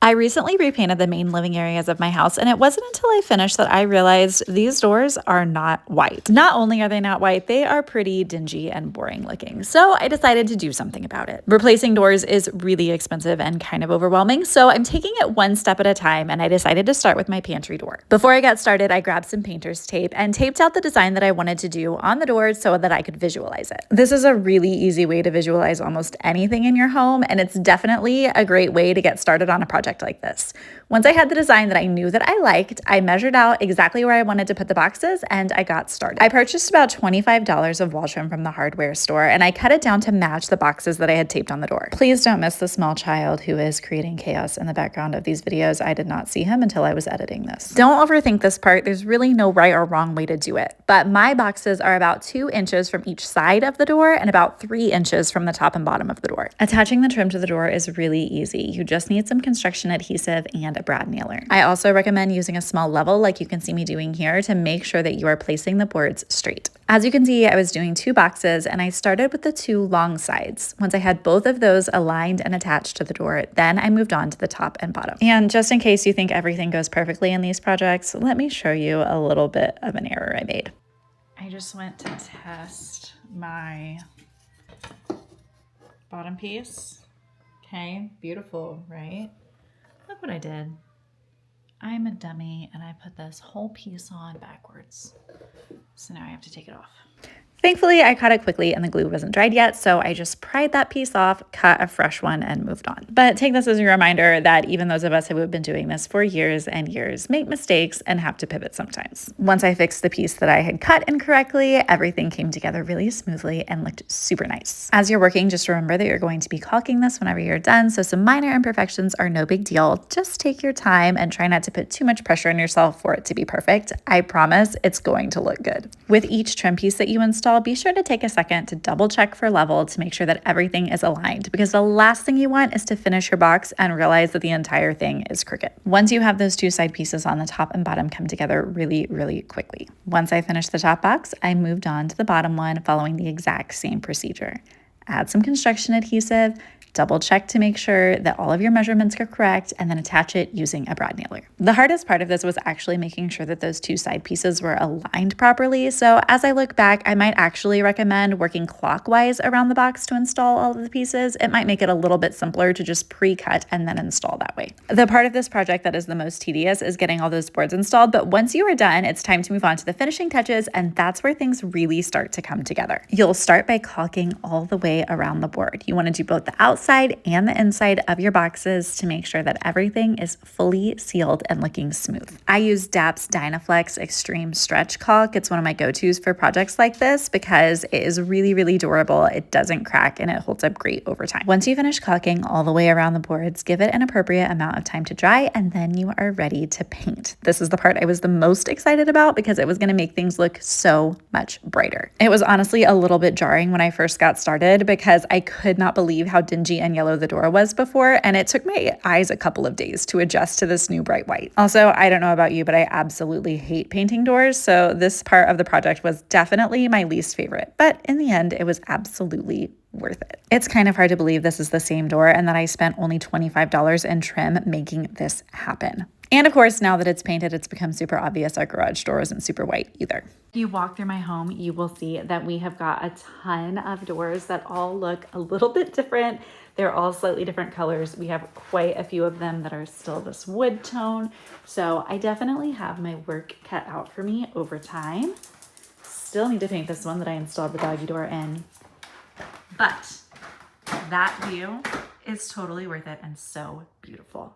I recently repainted the main living areas of my house, and it wasn't until I finished that I realized these doors are not white. Not only are they not white, they are pretty dingy and boring looking. So I decided to do something about it. Replacing doors is really expensive and kind of overwhelming, so I'm taking it one step at a time, and I decided to start with my pantry door. Before I got started, I grabbed some painter's tape and taped out the design that I wanted to do on the doors so that I could visualize it. This is a really easy way to visualize almost anything in your home, and it's definitely a great way to get started on a project like this. Once I had the design that I knew that I liked, I measured out exactly where I wanted to put the boxes and I got started. I purchased about $25 of wall trim from the hardware store, and I cut it down to match the boxes that I had taped on the door. Please don't miss the small child who is creating chaos in the background of these videos. I did not see him until I was editing this. Don't overthink this part. There's really no right or wrong way to do it, but my boxes are about 2 inches from each side of the door and about 3 inches from the top and bottom of the door. Attaching the trim to the door is really easy. You just need some construction adhesive and a brad nailer. I also recommend using a small level like you can see me doing here to make sure that you are placing the boards straight. As you can see, I was doing 2 boxes and I started with the 2 long sides. Once I had both of those aligned and attached to the door, then I moved on to the top and bottom. And just in case you think everything goes perfectly in these projects, let me show you a little bit of an error I made. I just went to test my bottom piece. Okay, beautiful, right? Look what I did. I'm a dummy and I put this whole piece on backwards. So now I have to take it off. Thankfully, I cut it quickly and the glue wasn't dried yet, so I just pried that piece off, cut a fresh one, and moved on. But take this as a reminder that even those of us who have been doing this for years and years make mistakes and have to pivot sometimes. Once I fixed the piece that I had cut incorrectly, everything came together really smoothly and looked super nice. As you're working, just remember that you're going to be caulking this whenever you're done, so some minor imperfections are no big deal. Just take your time and try not to put too much pressure on yourself for it to be perfect. I promise it's going to look good. With each trim piece that you install, be sure to take a second to double check for level to make sure that everything is aligned, because the last thing you want is to finish your box and realize that the entire thing is crooked. Once you have those 2 side pieces on the top and bottom come together really, really quickly. Once I finished the top box, I moved on to the bottom one following the exact same procedure. Add some construction adhesive, double check to make sure that all of your measurements are correct, and then attach it using a brad nailer. The hardest part of this was actually making sure that those 2 side pieces were aligned properly. So as I look back, I might actually recommend working clockwise around the box to install all of the pieces. It might make it a little bit simpler to just pre-cut and then install that way. The part of this project that is the most tedious is getting all those boards installed, but once you are done, it's time to move on to the finishing touches, and that's where things really start to come together. You'll start by caulking all the way around the board. You want to do both the outside and the inside of your boxes to make sure that everything is fully sealed and looking smooth. I use DAP's Dynaflex Extreme Stretch Caulk. It's one of my go-tos for projects like this because it is really, really durable. It doesn't crack and it holds up great over time. Once you finish caulking all the way around the boards, give it an appropriate amount of time to dry, and then you are ready to paint. This is the part I was the most excited about because it was going to make things look so much brighter. It was honestly a little bit jarring when I first got started because I could not believe how dingy and yellow the door was before, and it took my eyes a couple of days to adjust to this new bright white. Also, I don't know about you, but I absolutely hate painting doors, so this part of the project was definitely my least favorite, but in the end, it was absolutely worth it. It's kind of hard to believe this is the same door and that I spent only $25 in trim making this happen. And of course, now that it's painted, it's become super obvious our garage door isn't super white either. If you walk through my home, you will see that we have got a ton of doors that all look a little bit different. They're all slightly different colors. We have quite a few of them that are still this wood tone. So I definitely have my work cut out for me over time. Still need to paint this one that I installed the doggy door in. But that view is totally worth it and so beautiful.